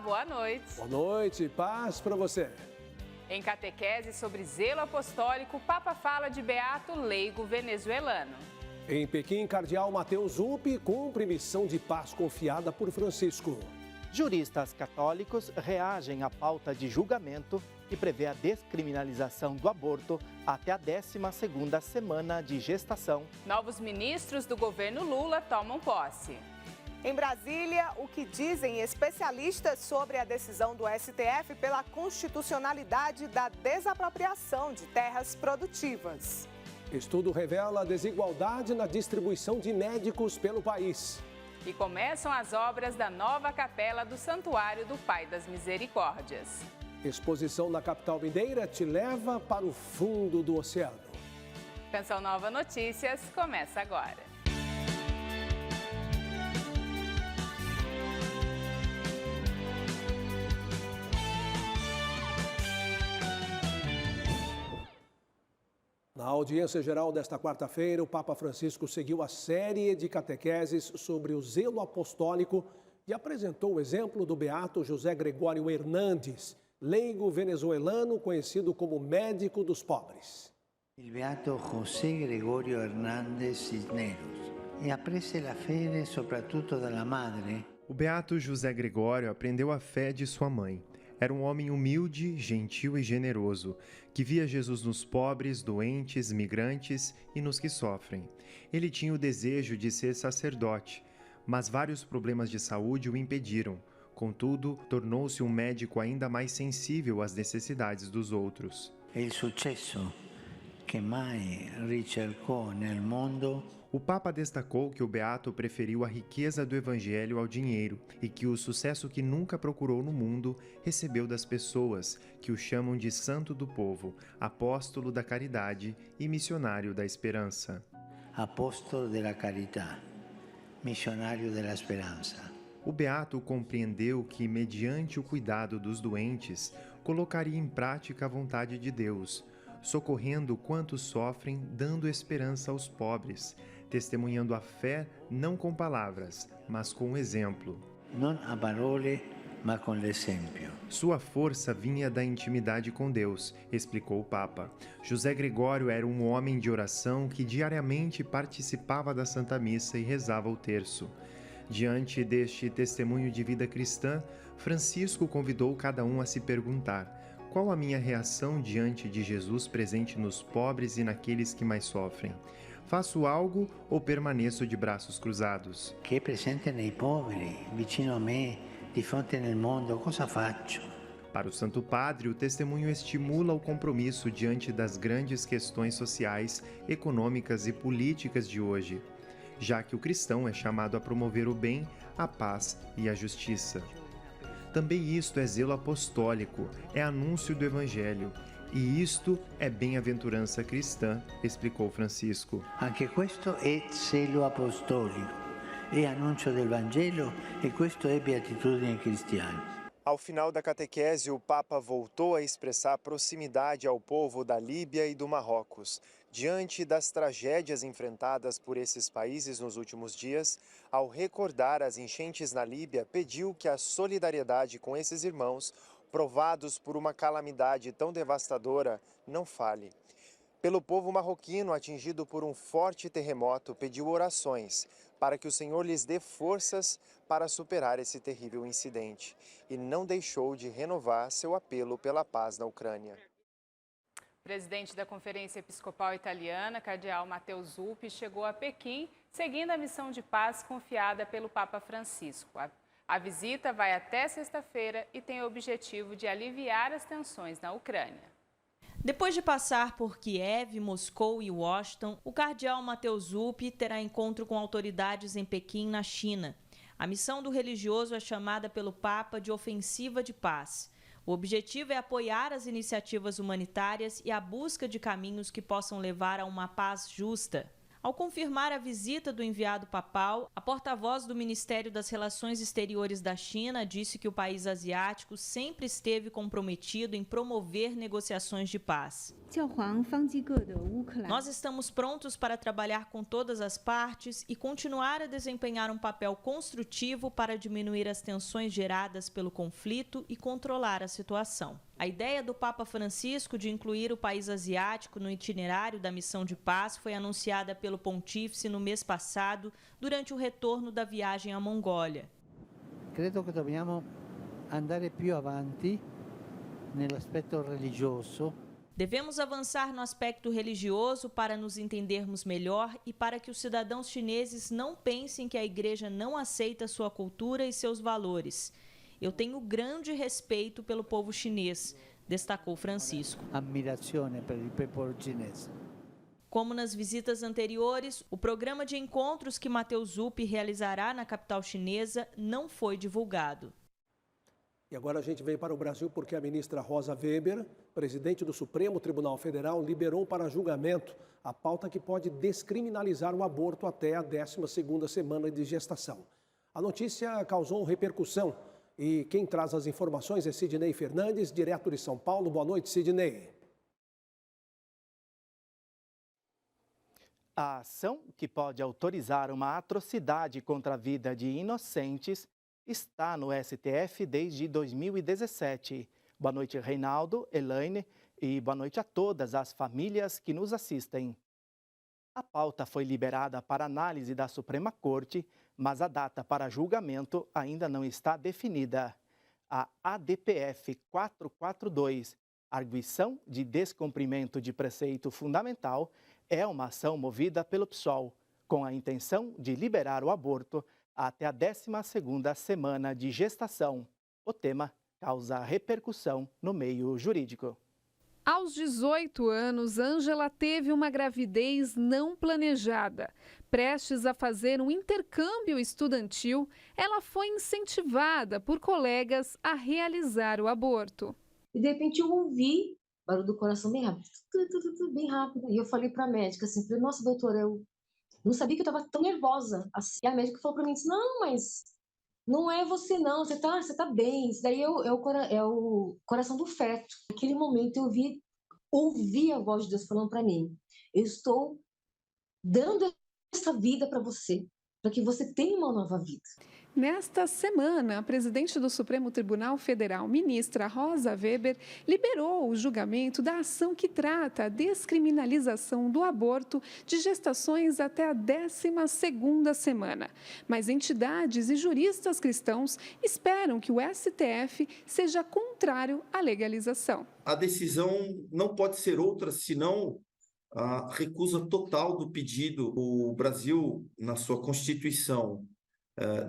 boa noite. Boa noite, paz para você. Em catequese sobre zelo apostólico, o Papa fala de beato leigo venezuelano. Em Pequim, cardeal Mateus Zuppi cumpre missão de paz confiada por Francisco. Juristas católicos reagem à pauta de julgamento que prevê a descriminalização do aborto até a 12ª semana de gestação. Novos ministros do governo Lula tomam posse. Em Brasília, o que dizem especialistas sobre a decisão do STF pela constitucionalidade da desapropriação de terras produtivas. Estudo revela a desigualdade na distribuição de médicos pelo país. E começam as obras da nova capela do Santuário do Pai das Misericórdias. Exposição na capital mineira te leva para o fundo do oceano. Canção Nova Notícias começa agora. Na audiência geral desta quarta-feira, o Papa Francisco seguiu a série de catequeses sobre o zelo apostólico e apresentou o exemplo do beato José Gregório Hernandes, leigo venezuelano conhecido como médico dos pobres. Il beato José Gregorio Hernández Cisneros apprese la fede soprattutto dalla madre. O beato José Gregório aprendeu a fé de sua mãe. Era um homem humilde, gentil e generoso, que via Jesus nos pobres, doentes, migrantes e nos que sofrem. Ele tinha o desejo de ser sacerdote, mas vários problemas de saúde o impediram. Contudo, tornou-se um médico ainda mais sensível às necessidades dos outros. Il successo che mai ricercò nel mondo. O Papa destacou que o beato preferiu a riqueza do evangelho ao dinheiro e que o sucesso que nunca procurou no mundo recebeu das pessoas, que o chamam de santo do povo, apóstolo da caridade e missionário da esperança. Apóstolo della carità, missionário della esperança. O beato compreendeu que, mediante o cuidado dos doentes, colocaria em prática a vontade de Deus, socorrendo quantos sofrem, dando esperança aos pobres, testemunhando a fé não com palavras, mas com o exemplo. Não a parole, mas com l'esempio. Sua força vinha da intimidade com Deus, explicou o Papa. José Gregório era um homem de oração que diariamente participava da Santa Missa e rezava o terço. Diante deste testemunho de vida cristã, Francisco convidou cada um a se perguntar: qual a minha reação diante de Jesus presente nos pobres e naqueles que mais sofrem? Faço algo ou permaneço de braços cruzados? Que é presente nei poveri, vicino a me, di fronte nel mondo, cosa faccio? Para o Santo Padre, o testemunho estimula o compromisso diante das grandes questões sociais, econômicas e políticas de hoje, já que o cristão é chamado a promover o bem, a paz e a justiça. Também isto é zelo apostólico, é anúncio do Evangelho. E isto é bem-aventurança cristã, explicou Francisco. Anche questo è zelo apostolico, è annuncio del Vangelo e questo è beatitudine cristiana. Ao final da catequese, o Papa voltou a expressar proximidade ao povo da Líbia e do Marrocos. Diante das tragédias enfrentadas por esses países nos últimos dias, ao recordar as enchentes na Líbia, pediu que a solidariedade com esses irmãos, provados por uma calamidade tão devastadora, não falhe. Pelo povo marroquino atingido por um forte terremoto, pediu orações para que o Senhor lhes dê forças para superar esse terrível incidente e não deixou de renovar seu apelo pela paz na Ucrânia. O presidente da Conferência Episcopal Italiana, cardeal Mateus Zuppi, chegou a Pequim, seguindo a missão de paz confiada pelo Papa Francisco. A visita vai até sexta-feira e tem o objetivo de aliviar as tensões na Ucrânia. Depois de passar por Kiev, Moscou e Washington, o cardeal Mateus Zuppi terá encontro com autoridades em Pequim, na China. A missão do religioso é chamada pelo Papa de ofensiva de paz. O objetivo é apoiar as iniciativas humanitárias e a busca de caminhos que possam levar a uma paz justa. Ao confirmar a visita do enviado papal, a porta-voz do Ministério das Relações Exteriores da China disse que o país asiático sempre esteve comprometido em promover negociações de paz. Nós estamos prontos para trabalhar com todas as partes e continuar a desempenhar um papel construtivo para diminuir as tensões geradas pelo conflito e controlar a situação. A ideia do Papa Francisco de incluir o país asiático no itinerário da missão de paz foi anunciada pelo pontífice no mês passado, durante o retorno da viagem à Mongólia. Credo che dobbiamo andare più avanti nell'aspetto religioso. Devemos avançar no aspecto religioso para nos entendermos melhor e para que os cidadãos chineses não pensem que a igreja não aceita sua cultura e seus valores. Eu tenho grande respeito pelo povo chinês, destacou Francisco. Ammirazione per il popolo cinese. Como nas visitas anteriores, o programa de encontros que Matheus Zuppi realizará na capital chinesa não foi divulgado. E agora a gente vem para o Brasil porque a ministra Rosa Weber, presidente do Supremo Tribunal Federal, liberou para julgamento a pauta que pode descriminalizar o aborto até a 12ª semana de gestação. A notícia causou repercussão e quem traz as informações é Sidney Fernandes, direto de São Paulo. Boa noite, Sidney. A ação, que pode autorizar uma atrocidade contra a vida de inocentes, está no STF desde 2017. Boa noite, Reinaldo, Elaine, e boa noite a todas as famílias que nos assistem. A pauta foi liberada para análise da Suprema Corte, mas a data para julgamento ainda não está definida. A ADPF 442, Arguição de Descumprimento de Preceito Fundamental, é uma ação movida pelo PSOL, com a intenção de liberar o aborto até a 12ª semana de gestação. O tema causa repercussão no meio jurídico. Aos 18 anos, Ângela teve uma gravidez não planejada. Prestes a fazer um intercâmbio estudantil, ela foi incentivada por colegas a realizar o aborto. E de repente eu ouvi barulho do coração bem rápido, bem rápido. E eu falei para a médica assim, nossa, doutora, eu não sabia que eu estava tão nervosa. Assim, e a médica falou para mim, não, mas não é você não, você tá bem. Isso daí é o coração do feto. Naquele momento eu ouvi a voz de Deus falando para mim, eu estou dando essa vida para você, para que você tenha uma nova vida. Nesta semana, a presidente do Supremo Tribunal Federal, ministra Rosa Weber, liberou o julgamento da ação que trata a descriminalização do aborto de gestações até a 12ª semana. Mas entidades e juristas cristãos esperam que o STF seja contrário à legalização. A decisão não pode ser outra senão a recusa total do pedido. O Brasil, na sua Constituição,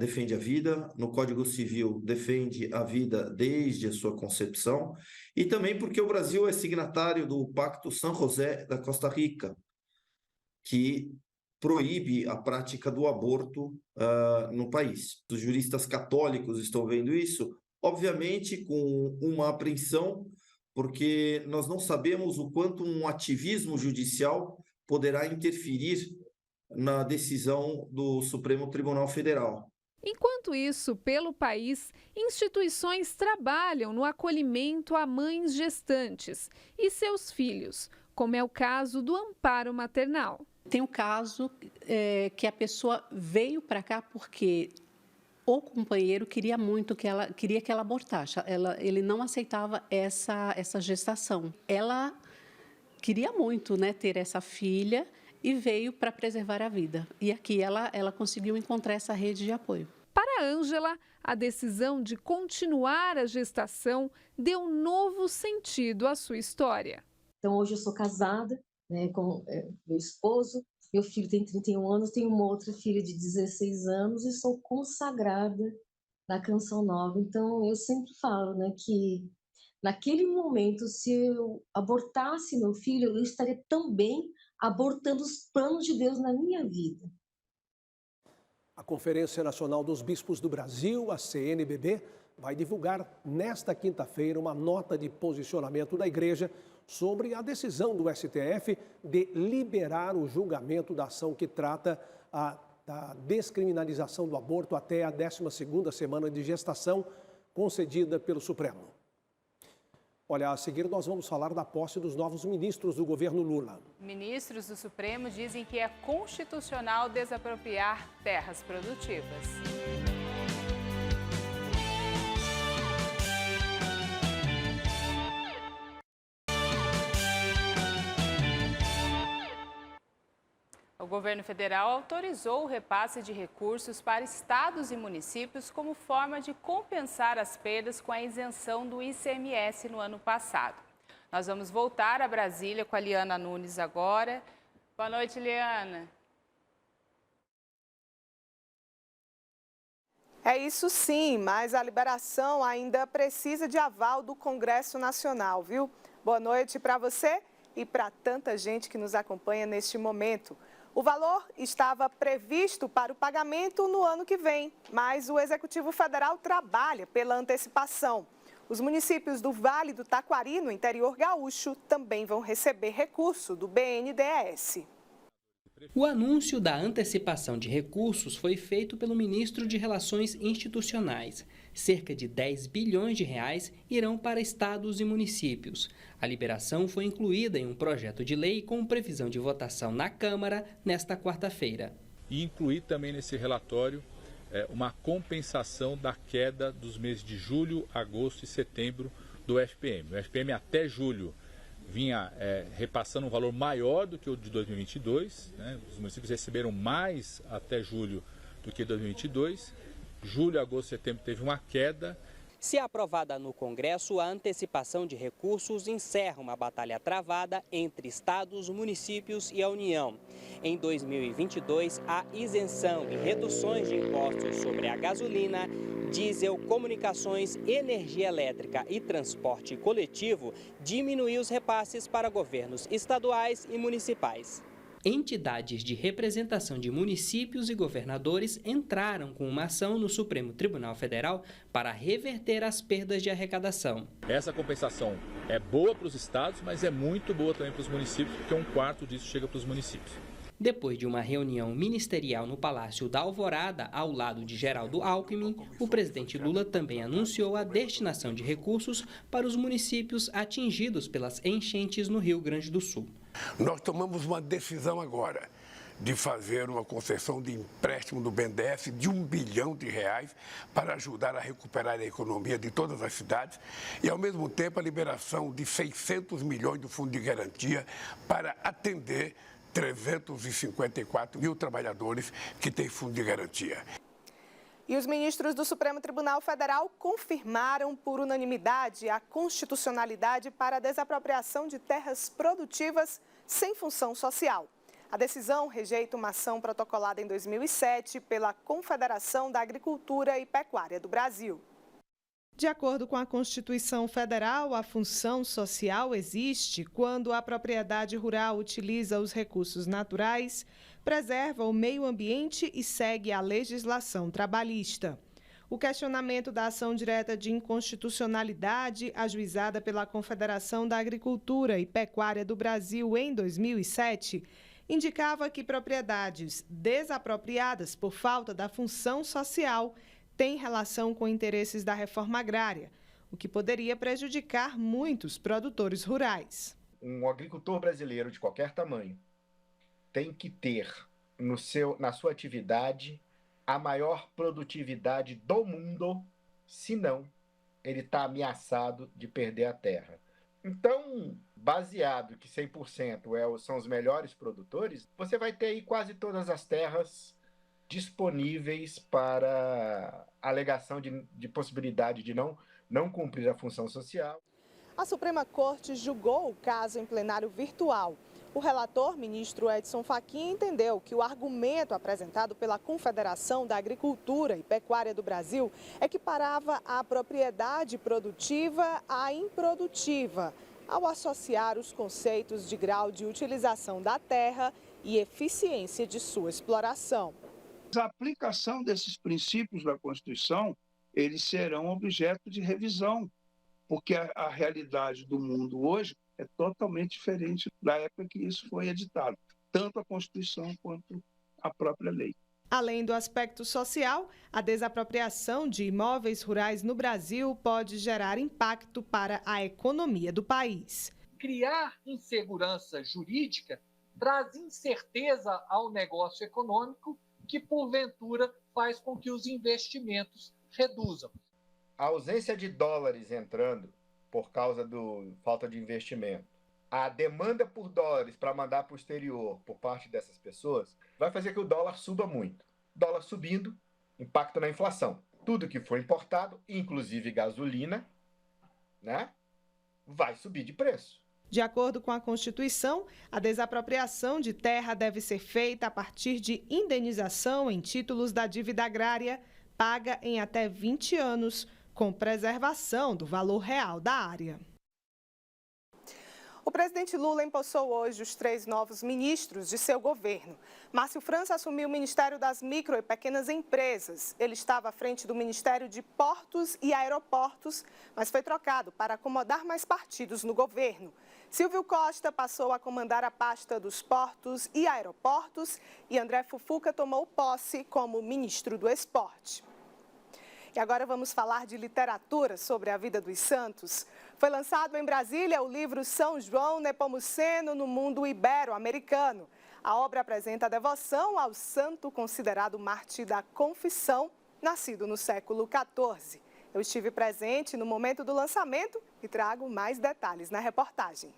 defende a vida, no Código Civil defende a vida desde a sua concepção, e também porque o Brasil é signatário do Pacto San José da Costa Rica, que proíbe a prática do aborto no país. Os juristas católicos estão vendo isso, obviamente com uma apreensão, porque nós não sabemos o quanto um ativismo judicial poderá interferir na decisão do Supremo Tribunal Federal. Enquanto isso, pelo país, instituições trabalham no acolhimento a mães gestantes e seus filhos, como é o caso do amparo maternal. Tem um caso que a pessoa veio para cá porque o companheiro queria muito que ela abortasse. Ele não aceitava essa gestação. Ela queria muito, né, ter essa filha e veio para preservar a vida. E aqui ela conseguiu encontrar essa rede de apoio. Para Ângela, a decisão de continuar a gestação deu um novo sentido à sua história. Então, hoje eu sou casada, né, com meu esposo, meu filho tem 31 anos, tenho uma outra filha de 16 anos e sou consagrada na Canção Nova. Então, eu sempre falo, né, que naquele momento, se eu abortasse meu filho, eu estaria também abortando os planos de Deus na minha vida. A Conferência Nacional dos Bispos do Brasil, a CNBB, vai divulgar nesta quinta-feira uma nota de posicionamento da Igreja sobre a decisão do STF de liberar o julgamento da ação que trata da descriminalização do aborto até a 12ª semana de gestação concedida pelo Supremo. Olha, a seguir nós vamos falar da posse dos novos ministros do governo Lula. Ministros do Supremo dizem que é constitucional desapropriar terras produtivas. O governo federal autorizou o repasse de recursos para estados e municípios como forma de compensar as perdas com a isenção do ICMS no ano passado. Nós vamos voltar a Brasília com a Liana Nunes agora. Boa noite, Liana. É isso sim, mas a liberação ainda precisa de aval do Congresso Nacional, viu? Boa noite para você e para tanta gente que nos acompanha neste momento. O valor estava previsto para o pagamento no ano que vem, mas o Executivo Federal trabalha pela antecipação. Os municípios do Vale do Taquari, no interior gaúcho, também vão receber recurso do BNDES. O anúncio da antecipação de recursos foi feito pelo ministro de Relações Institucionais. Cerca de 10 bilhões de reais irão para estados e municípios. A liberação foi incluída em um projeto de lei com previsão de votação na Câmara nesta quarta-feira. E incluir também nesse relatório uma compensação da queda dos meses de julho, agosto e setembro do FPM. O FPM até julho vinha repassando um valor maior do que o de 2022, né? Os municípios receberam mais até julho do que 2022. Julho, agosto e setembro teve uma queda. Se aprovada no Congresso, a antecipação de recursos encerra uma batalha travada entre estados, municípios e a União. Em 2022, a isenção e reduções de impostos sobre a gasolina, diesel, comunicações, energia elétrica e transporte coletivo diminuiu os repasses para governos estaduais e municipais. Entidades de representação de municípios e governadores entraram com uma ação no Supremo Tribunal Federal para reverter as perdas de arrecadação. Essa compensação é boa para os estados, mas é muito boa também para os municípios, porque 1/4 disso chega para os municípios. Depois de uma reunião ministerial no Palácio da Alvorada, ao lado de Geraldo Alckmin, o presidente Lula também anunciou a destinação de recursos para os municípios atingidos pelas enchentes no Rio Grande do Sul. Nós tomamos uma decisão agora de fazer uma concessão de empréstimo do BNDES de R$1 bilhão para ajudar a recuperar a economia de todas as cidades e, ao mesmo tempo, a liberação de 600 milhões do Fundo de Garantia para atender 354 mil trabalhadores que têm fundo de garantia. E os ministros do Supremo Tribunal Federal confirmaram por unanimidade a constitucionalidade para a desapropriação de terras produtivas sem função social. A decisão rejeita uma ação protocolada em 2007 pela Confederação da Agricultura e Pecuária do Brasil. De acordo com a Constituição Federal, a função social existe quando a propriedade rural utiliza os recursos naturais, preserva o meio ambiente e segue a legislação trabalhista. O questionamento da ação direta de inconstitucionalidade, ajuizada pela Confederação da Agricultura e Pecuária do Brasil em 2007, indicava que propriedades desapropriadas por falta da função social têm relação com interesses da reforma agrária, o que poderia prejudicar muitos produtores rurais. Um agricultor brasileiro de qualquer tamanho tem que ter na sua atividade a maior produtividade do mundo, senão ele está ameaçado de perder a terra. Então, baseado que 100% são os melhores produtores, você vai ter aí quase todas as terras disponíveis para alegação de possibilidade de não cumprir a função social. A Suprema Corte julgou o caso em plenário virtual. O relator, ministro Edson Fachin, entendeu que o argumento apresentado pela Confederação da Agricultura e Pecuária do Brasil equiparava a propriedade produtiva à improdutiva, ao associar os conceitos de grau de utilização da terra e eficiência de sua exploração. A aplicação desses princípios da Constituição, eles serão objeto de revisão porque a realidade do mundo hoje é totalmente diferente da época que isso foi editado, tanto a Constituição quanto a própria lei. Além do aspecto social, a desapropriação de imóveis rurais no Brasil pode gerar impacto para a economia do país. Criar insegurança jurídica traz incerteza ao negócio econômico, que, porventura, faz com que os investimentos reduzam. A ausência de dólares entrando por causa da falta de investimento, a demanda por dólares para mandar para o exterior por parte dessas pessoas, vai fazer que o dólar suba muito. Dólar subindo, impacto na inflação. Tudo que for importado, inclusive gasolina, né, vai subir de preço. De acordo com a Constituição, a desapropriação de terra deve ser feita a partir de indenização em títulos da dívida agrária, paga em até 20 anos, com preservação do valor real da área. O presidente Lula empossou hoje os 3 novos ministros de seu governo. Márcio França assumiu o Ministério das Micro e Pequenas Empresas. Ele estava à frente do Ministério de Portos e Aeroportos, mas foi trocado para acomodar mais partidos no governo. Silvio Costa passou a comandar a pasta dos Portos e Aeroportos e André Fufuca tomou posse como ministro do Esporte. E agora vamos falar de literatura sobre a vida dos santos. Foi lançado em Brasília o livro São João Nepomuceno no Mundo Ibero-Americano. A obra apresenta a devoção ao santo considerado mártir da Confissão, nascido no século XIV. Eu estive presente no momento do lançamento e trago mais detalhes na reportagem.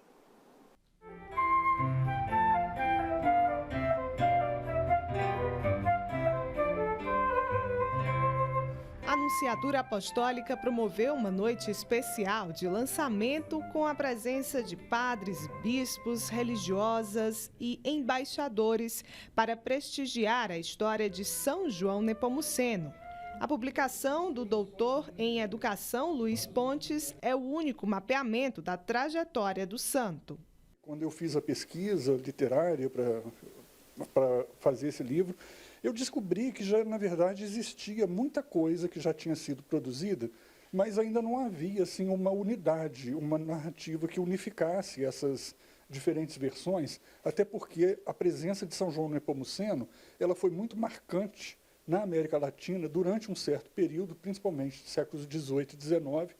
A Nunciatura Apostólica promoveu uma noite especial de lançamento com a presença de padres, bispos, religiosas e embaixadores para prestigiar a história de São João Nepomuceno. A publicação do doutor em Educação Luiz Pontes é o único mapeamento da trajetória do santo. Quando eu fiz a pesquisa literária para fazer esse livro, eu descobri que já, na verdade, existia muita coisa que já tinha sido produzida, mas ainda não havia assim, uma unidade, uma narrativa que unificasse essas diferentes versões, até porque a presença de São João Nepomuceno ela foi muito marcante na América Latina durante um certo período, principalmente séculos XVIII e XIX,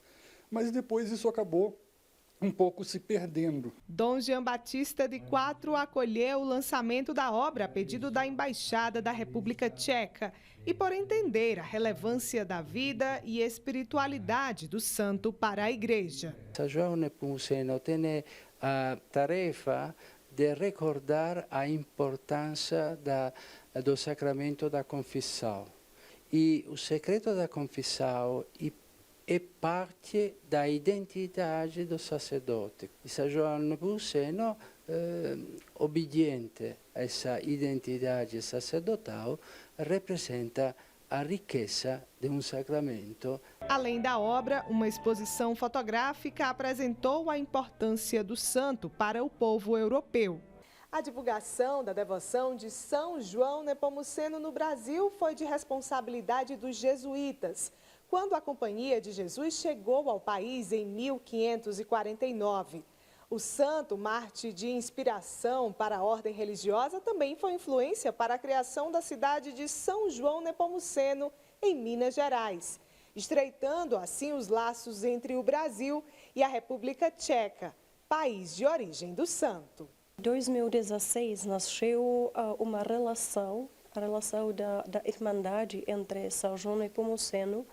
mas depois isso acabou um pouco se perdendo. Dom Jean Batista de Quatro acolheu o lançamento da obra a pedido da Embaixada da República Tcheca e por entender a relevância da vida e espiritualidade do santo para a Igreja. São João Nepomuceno tem a tarefa de recordar a importância do sacramento da confissão. E o secreto da confissão é parte da identidade do sacerdote. E São João Nepomuceno, obediente a essa identidade sacerdotal, representa a riqueza de um sacramento. Além da obra, uma exposição fotográfica apresentou a importância do santo para o povo europeu. A divulgação da devoção de São João Nepomuceno no Brasil foi de responsabilidade dos jesuítas, quando a Companhia de Jesus chegou ao país em 1549. O santo, mártir de inspiração para a ordem religiosa, também foi influência para a criação da cidade de São João Nepomuceno, em Minas Gerais, estreitando assim os laços entre o Brasil e a República Tcheca, país de origem do santo. Em 2016 nasceu uma relação, a relação da irmandade entre São João Nepomuceno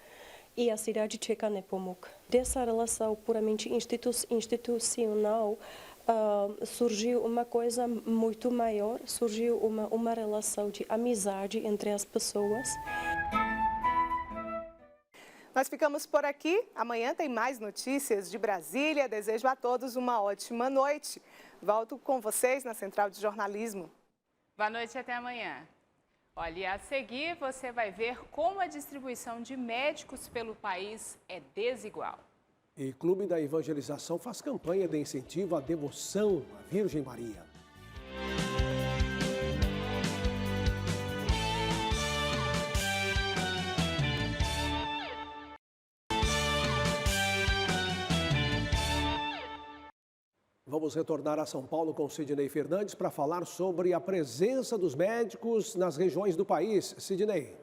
e a cidade tcheca Nepomuk. Dessa relação puramente institucional surgiu uma coisa muito maior, surgiu uma relação de amizade entre as pessoas. Nós ficamos por aqui. Amanhã tem mais notícias de Brasília. Desejo a todos uma ótima noite. Volto com vocês na Central de Jornalismo. Boa noite e até amanhã. Olha, a seguir você vai ver como a distribuição de médicos pelo país é desigual. E Clube da Evangelização faz campanha de incentivo à devoção à Virgem Maria. Vamos retornar a São Paulo com Sidney Fernandes para falar sobre a presença dos médicos nas regiões do país. Sidney.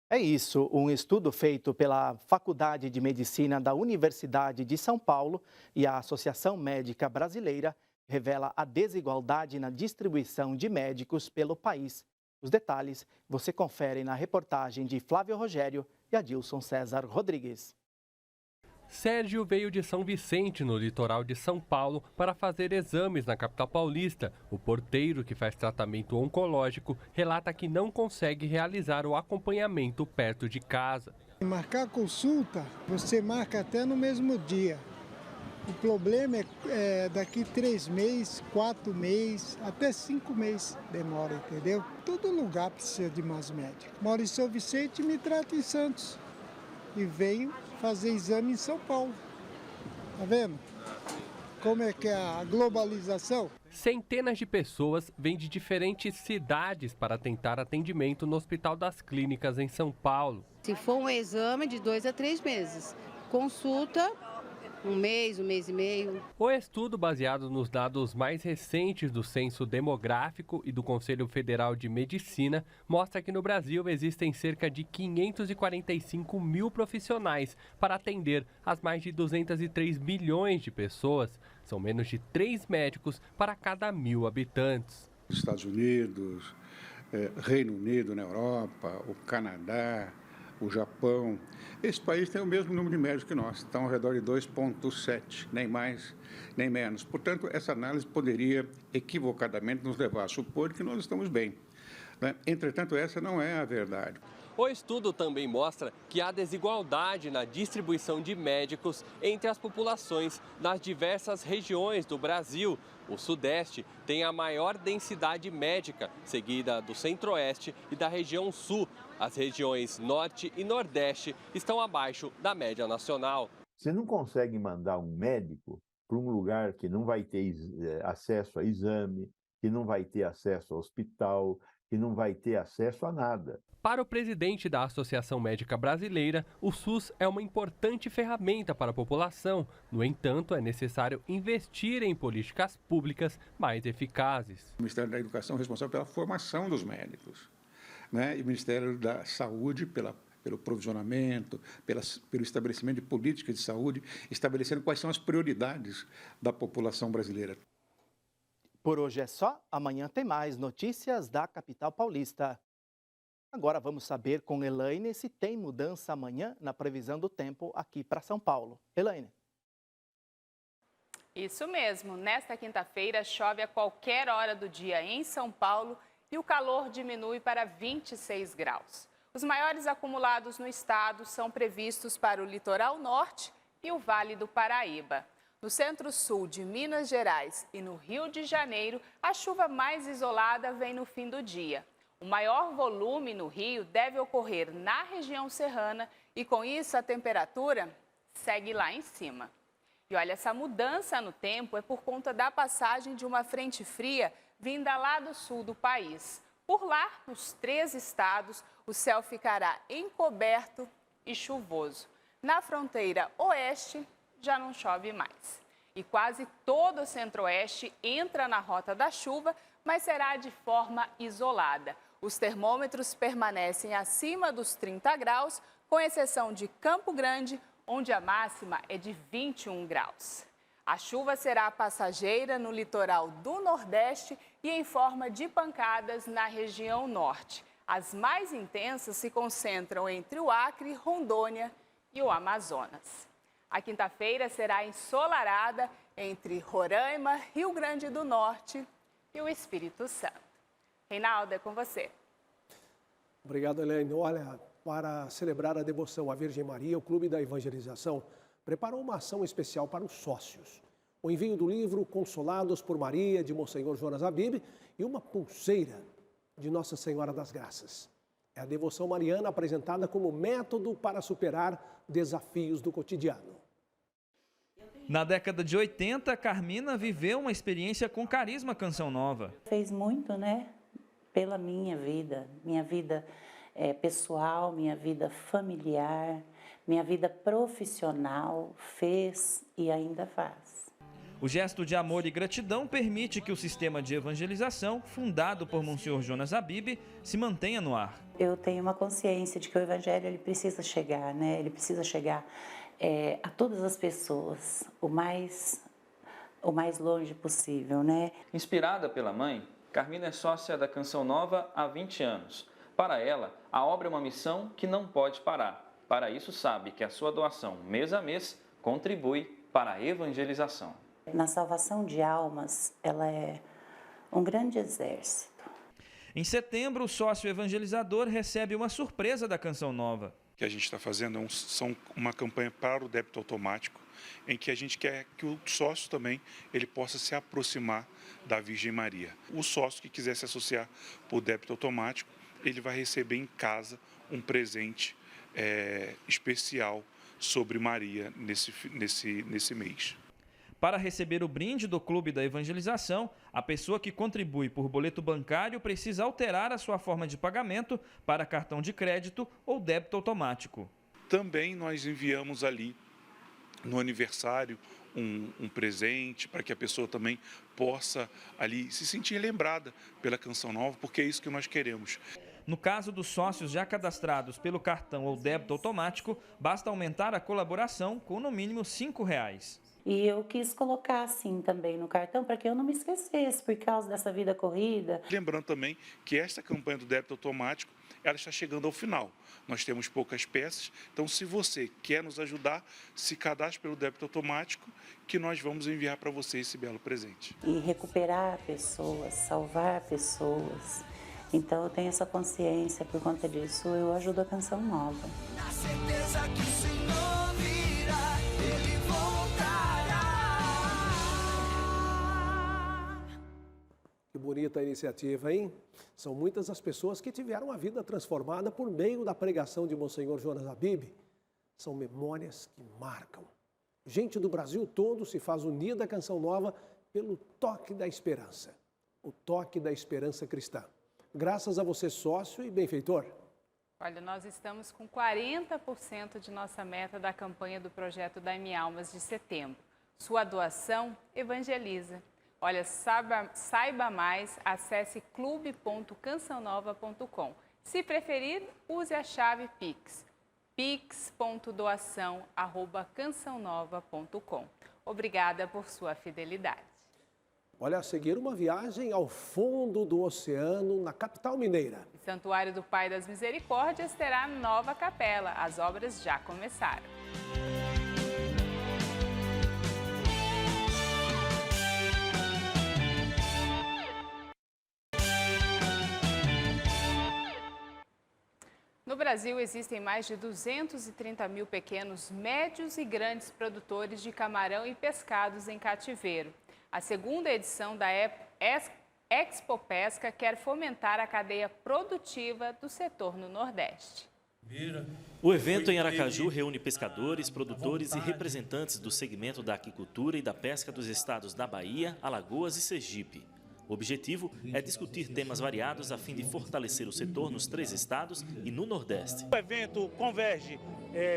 É isso, um estudo feito pela Faculdade de Medicina da Universidade de São Paulo e a Associação Médica Brasileira revela a desigualdade na distribuição de médicos pelo país. Os detalhes você confere na reportagem de Flávio Rogério e Adilson César Rodrigues. Sérgio veio de São Vicente, no litoral de São Paulo, para fazer exames na capital paulista. O porteiro, que faz tratamento oncológico, relata que não consegue realizar o acompanhamento perto de casa. Marcar consulta, você marca até no mesmo dia. O problema é daqui 3 meses, 4 meses, até 5 meses demora, entendeu? Todo lugar precisa de mais médicos. Moro em São Vicente e me trato em Santos. E venho fazer exame em São Paulo. Tá vendo? Como é que é a globalização? Centenas de pessoas vêm de diferentes cidades para tentar atendimento no Hospital das Clínicas em São Paulo. Se for um exame de 2 a 3 meses, consulta 1 mês, 1 mês e meio. O estudo, baseado nos dados mais recentes do Censo Demográfico e do Conselho Federal de Medicina, mostra que no Brasil existem cerca de 545 mil profissionais para atender as mais de 203 milhões de pessoas. São menos de 3 médicos para cada 1.000 habitantes. Estados Unidos, Reino Unido na Europa, o Canadá, o Japão. Esse país tem o mesmo número de médicos que nós, estão ao redor de 2,7, nem mais, nem menos. Portanto, essa análise poderia equivocadamente nos levar a supor que nós estamos bem, né? Entretanto, essa não é a verdade. O estudo também mostra que há desigualdade na distribuição de médicos entre as populações nas diversas regiões do Brasil. O Sudeste tem a maior densidade médica, seguida do Centro-Oeste e da região Sul. As regiões Norte e Nordeste estão abaixo da média nacional. Você não consegue mandar um médico para um lugar que não vai ter acesso a exame, que não vai ter acesso ao hospital, que não vai ter acesso a nada. Para o presidente da Associação Médica Brasileira, o SUS é uma importante ferramenta para a população. No entanto, é necessário investir em políticas públicas mais eficazes. O Ministério da Educação é responsável pela formação dos médicos, né? E o Ministério da Saúde pelo provisionamento, pelo estabelecimento de políticas de saúde, estabelecendo quais são as prioridades da população brasileira. Por hoje é só, amanhã tem mais notícias da capital paulista. Agora vamos saber com Elaine se tem mudança amanhã na previsão do tempo aqui para São Paulo. Elaine. Isso mesmo, nesta quinta-feira chove a qualquer hora do dia em São Paulo e o calor diminui para 26 graus. Os maiores acumulados no estado são previstos para o litoral norte e o Vale do Paraíba. No centro-sul de Minas Gerais e no Rio de Janeiro, a chuva mais isolada vem no fim do dia. O maior volume no Rio deve ocorrer na região serrana e, com isso, a temperatura segue lá em cima. E olha, essa mudança no tempo é por conta da passagem de uma frente fria vinda lá do sul do país. Por lá, nos 3 estados, o céu ficará encoberto e chuvoso. Na fronteira oeste, já não chove mais. E quase todo o centro-oeste entra na rota da chuva, mas será de forma isolada. Os termômetros permanecem acima dos 30 graus, com exceção de Campo Grande, onde a máxima é de 21 graus. A chuva será passageira no litoral do Nordeste e em forma de pancadas na região norte. As mais intensas se concentram entre o Acre, Rondônia e o Amazonas. A quinta-feira será ensolarada entre Roraima, Rio Grande do Norte e o Espírito Santo. Reinaldo, é com você. Obrigado, Elaine. Olha, para celebrar a devoção à Virgem Maria, o Clube da Evangelização preparou uma ação especial para os sócios. O envio do livro Consolados por Maria, de Monsenhor Jonas Habib, e uma pulseira de Nossa Senhora das Graças. É a devoção mariana apresentada como método para superar desafios do cotidiano. Na década de 80, Carmina viveu uma experiência com Carisma Canção Nova. Fez muito, né, pela minha vida pessoal, minha vida familiar, minha vida profissional, fez e ainda faz. O gesto de amor e gratidão permite que o sistema de evangelização, fundado por Monsenhor Jonas Habib, se mantenha no ar. Eu tenho uma consciência de que o evangelho ele precisa chegar, né? Ele precisa chegar a todas as pessoas, o mais longe possível, né? Inspirada pela mãe, Carmina é sócia da Canção Nova há 20 anos. Para ela, a obra é uma missão que não pode parar. Para isso, sabe que a sua doação, mês a mês, contribui para a evangelização. Na salvação de almas, ela é um grande exército. Em setembro, o sócio evangelizador recebe uma surpresa da Canção Nova. O que a gente está fazendo são uma campanha para o débito automático, em que a gente quer que o sócio também ele possa se aproximar da Virgem Maria. O sócio que quiser se associar por débito automático, ele vai receber em casa um presente especial sobre Maria nesse mês. Para receber o brinde do Clube da Evangelização, a pessoa que contribui por boleto bancário precisa alterar a sua forma de pagamento para cartão de crédito ou débito automático. Também nós enviamos ali no aniversário um presente para que a pessoa também possa ali se sentir lembrada pela Canção Nova, porque é isso que nós queremos. No caso dos sócios já cadastrados pelo cartão ou débito automático, basta aumentar a colaboração com no mínimo R$ 5,00. E eu quis colocar assim também no cartão para que eu não me esquecesse por causa dessa vida corrida. Lembrando também que esta campanha do débito automático, ela está chegando ao final. Nós temos poucas peças, então se você quer nos ajudar, se cadastre pelo débito automático, que nós vamos enviar para você esse belo presente. E recuperar pessoas, salvar pessoas. Então eu tenho essa consciência, por conta disso eu ajudo a Canção Nova. Na certeza que o Senhor virá, Ele voltará. Que bonita a iniciativa, hein? São muitas as pessoas que tiveram a vida transformada por meio da pregação de Monsenhor Jonas Habib. São memórias que marcam. Gente do Brasil todo se faz unida à Canção Nova pelo toque da esperança. O toque da esperança cristã. Graças a você, sócio e benfeitor. Olha, nós estamos com 40% de nossa meta da campanha do projeto Dai-me Almas de setembro. Sua doação evangeliza. Olha, saiba mais, acesse clube.cançãonova.com. Se preferir, use a chave Pix, pix.doação@cançãonova.com. Obrigada por sua fidelidade. Olha, a seguir uma viagem ao fundo do oceano, na capital mineira. O Santuário do Pai das Misericórdias terá nova capela. As obras já começaram. No Brasil, existem mais de 230 mil pequenos, médios e grandes produtores de camarão e pescados em cativeiro. A segunda edição da Expo Pesca quer fomentar a cadeia produtiva do setor no Nordeste. O evento em Aracaju reúne pescadores, produtores e representantes do segmento da aquicultura e da pesca dos estados da Bahia, Alagoas e Sergipe. O objetivo é discutir temas variados a fim de fortalecer o setor nos 3 estados e no Nordeste. O evento converge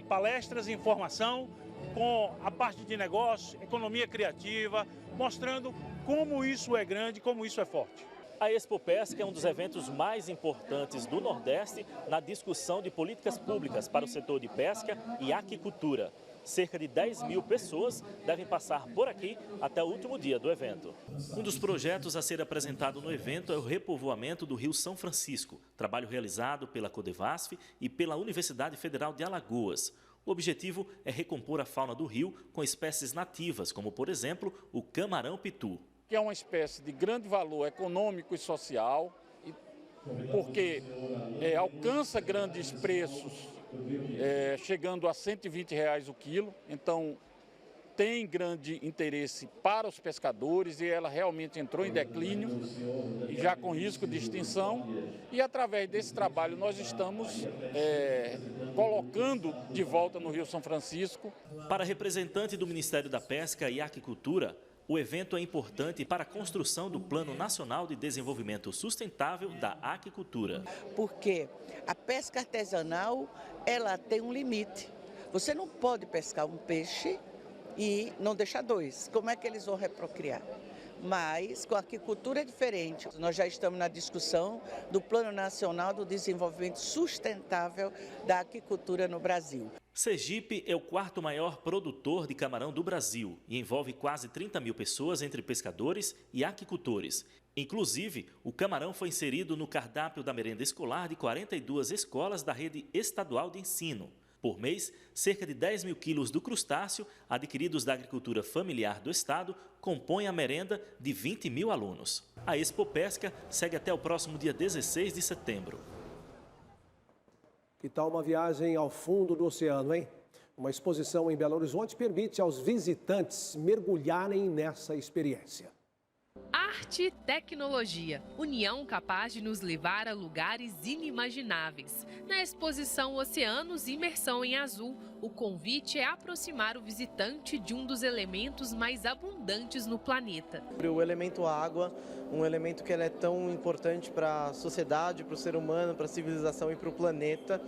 palestras e informação com a parte de negócio, economia criativa, mostrando como isso é grande, como isso é forte. A Expo Pesca é um dos eventos mais importantes do Nordeste na discussão de políticas públicas para o setor de pesca e aquicultura. Cerca de 10 mil pessoas devem passar por aqui até o último dia do evento. Um dos projetos a ser apresentado no evento é o repovoamento do Rio São Francisco, trabalho realizado pela Codevasf e pela Universidade Federal de Alagoas. O objetivo é recompor a fauna do rio com espécies nativas, como, por exemplo, o camarão-pitu. Que é uma espécie de grande valor econômico e social, porque alcança grandes preços, chegando a R$ 120 o quilo. Então, tem grande interesse para os pescadores e ela realmente entrou em declínio, e já com risco de extinção. E através desse trabalho nós estamos colocando de volta no Rio São Francisco. Para representante do Ministério da Pesca e Aquicultura, o evento é importante para a construção do Plano Nacional de Desenvolvimento Sustentável da Aquicultura. Porque a pesca artesanal, ela tem um limite. Você não pode pescar um peixe e não deixar dois. Como é que eles vão reprocriar? Mas com a aquicultura é diferente. Nós já estamos na discussão do Plano Nacional do Desenvolvimento Sustentável da Aquicultura no Brasil. Sergipe é o quarto maior produtor de camarão do Brasil e envolve quase 30 mil pessoas entre pescadores e aquicultores. Inclusive, o camarão foi inserido no cardápio da merenda escolar de 42 escolas da rede estadual de ensino. Por mês, cerca de 10 mil quilos do crustáceo, adquiridos da agricultura familiar do estado, compõem a merenda de 20 mil alunos. A Expo Pesca segue até o próximo dia 16 de setembro. Que tal uma viagem ao fundo do oceano, hein? Uma exposição em Belo Horizonte permite aos visitantes mergulharem nessa experiência. Arte e tecnologia, união capaz de nos levar a lugares inimagináveis. Na exposição Oceanos Imersão em Azul, o convite é aproximar o visitante de um dos elementos mais abundantes no planeta. O elemento água, um elemento que é tão importante para a sociedade, para o ser humano, para a civilização e para o planeta,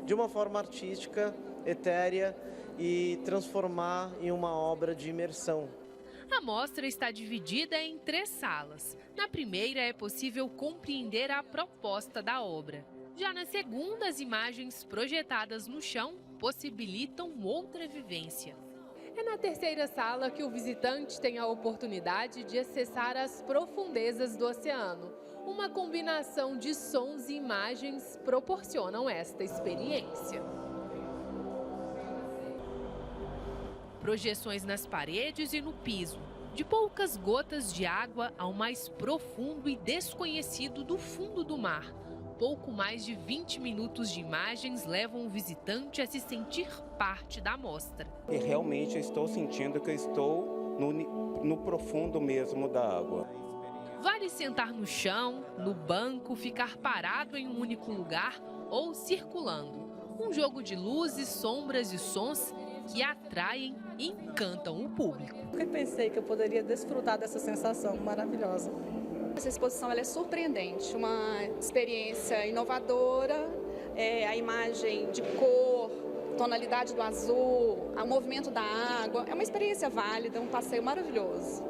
de uma forma artística, etérea e transformar em uma obra de imersão. A mostra está dividida em 3 salas. Na primeira é possível compreender a proposta da obra. Já na segunda, as imagens projetadas no chão possibilitam outra vivência. É na terceira sala que o visitante tem a oportunidade de acessar as profundezas do oceano. Uma combinação de sons e imagens proporcionam esta experiência. Projeções nas paredes e no piso, de poucas gotas de água ao mais profundo e desconhecido do fundo do mar. Pouco mais de 20 minutos de imagens levam o visitante a se sentir parte da mostra. E realmente eu estou sentindo que eu estou no profundo mesmo da água. Vale sentar no chão, no banco, ficar parado em um único lugar ou circulando. Um jogo de luzes, sombras e sons que atraem e encantam o público. Eu pensei que eu poderia desfrutar dessa sensação maravilhosa. Essa exposição ela é surpreendente, uma experiência inovadora, a imagem de cor, tonalidade do azul, o movimento da água, é uma experiência válida, um passeio maravilhoso.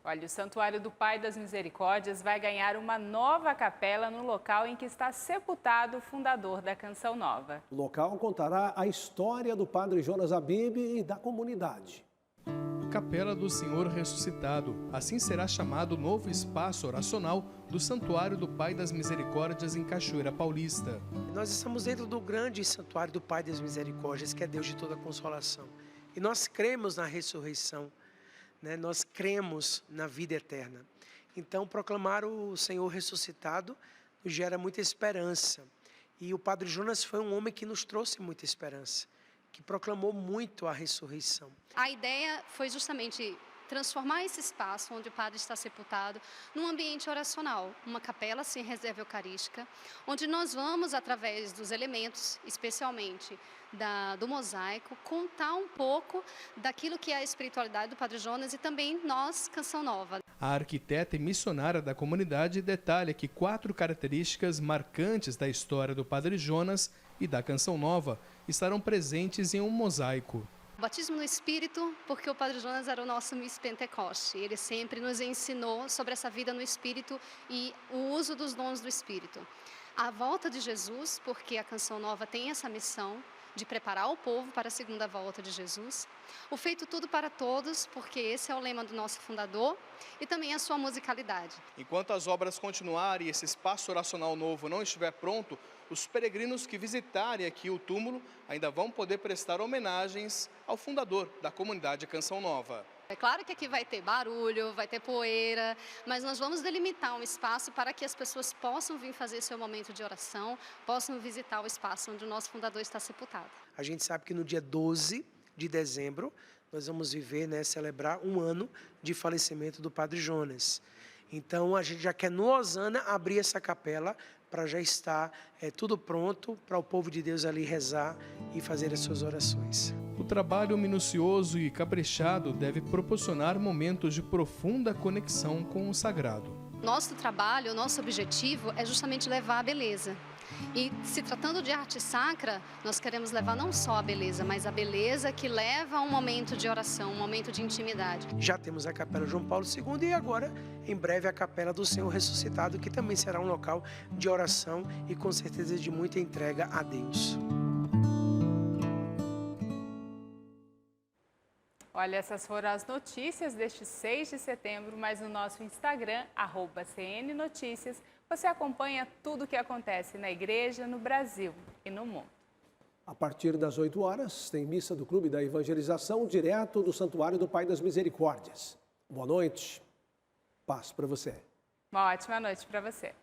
Olha, o Santuário do Pai das Misericórdias vai ganhar uma nova capela no local em que está sepultado o fundador da Canção Nova. O local contará a história do padre Jonas Abib e da comunidade. Capela do Senhor Ressuscitado. Assim será chamado o novo espaço oracional do Santuário do Pai das Misericórdias em Cachoeira Paulista. Nós estamos dentro do grande Santuário do Pai das Misericórdias, que é Deus de toda consolação. E nós cremos na ressurreição. Nós cremos na vida eterna. Então, proclamar o Senhor ressuscitado nos gera muita esperança. E o Padre Jonas foi um homem que nos trouxe muita esperança, que proclamou muito a ressurreição. A ideia foi justamente transformar esse espaço onde o padre está sepultado num ambiente oracional, uma capela sem reserva eucarística, onde nós vamos, através dos elementos, especialmente do mosaico, contar um pouco daquilo que é a espiritualidade do Padre Jonas e também nós, Canção Nova. A arquiteta e missionária da comunidade detalha que 4 características marcantes da história do Padre Jonas e da Canção Nova estarão presentes em um mosaico. O batismo no Espírito, porque o Padre Jonas era o nosso Miss Pentecoste. Ele sempre nos ensinou sobre essa vida no Espírito e o uso dos dons do Espírito. A volta de Jesus, porque a Canção Nova tem essa missão de preparar o povo para a segunda volta de Jesus. O feito tudo para todos, porque esse é o lema do nosso fundador e também a sua musicalidade. Enquanto as obras continuarem e esse espaço oracional novo não estiver pronto, Os peregrinos que visitarem aqui o túmulo ainda vão poder prestar homenagens ao fundador da comunidade Canção Nova. É claro que aqui vai ter barulho, vai ter poeira, mas nós vamos delimitar um espaço para que as pessoas possam vir fazer seu momento de oração, possam visitar o espaço onde o nosso fundador está sepultado. A gente sabe que no dia 12 de dezembro nós vamos viver, celebrar um ano de falecimento do Padre Jonas. Então a gente já quer no Osana abrir essa capela para já estar tudo pronto para o povo de Deus ali rezar e fazer as suas orações. O trabalho minucioso e caprichado deve proporcionar momentos de profunda conexão com o sagrado. Nosso trabalho, nosso objetivo é justamente levar a beleza. E se tratando de arte sacra, nós queremos levar não só a beleza, mas a beleza que leva a um momento de oração, um momento de intimidade. Já temos a Capela João Paulo II e agora, em breve, a Capela do Senhor Ressuscitado, que também será um local de oração e com certeza de muita entrega a Deus. Olha, essas foram as notícias deste 6 de setembro, mas no nosso Instagram, @CNNotícias, você acompanha tudo o que acontece na igreja, no Brasil e no mundo. A partir das 8 horas, tem missa do Clube da Evangelização, direto do Santuário do Pai das Misericórdias. Boa noite, paz para você. Uma ótima noite para você.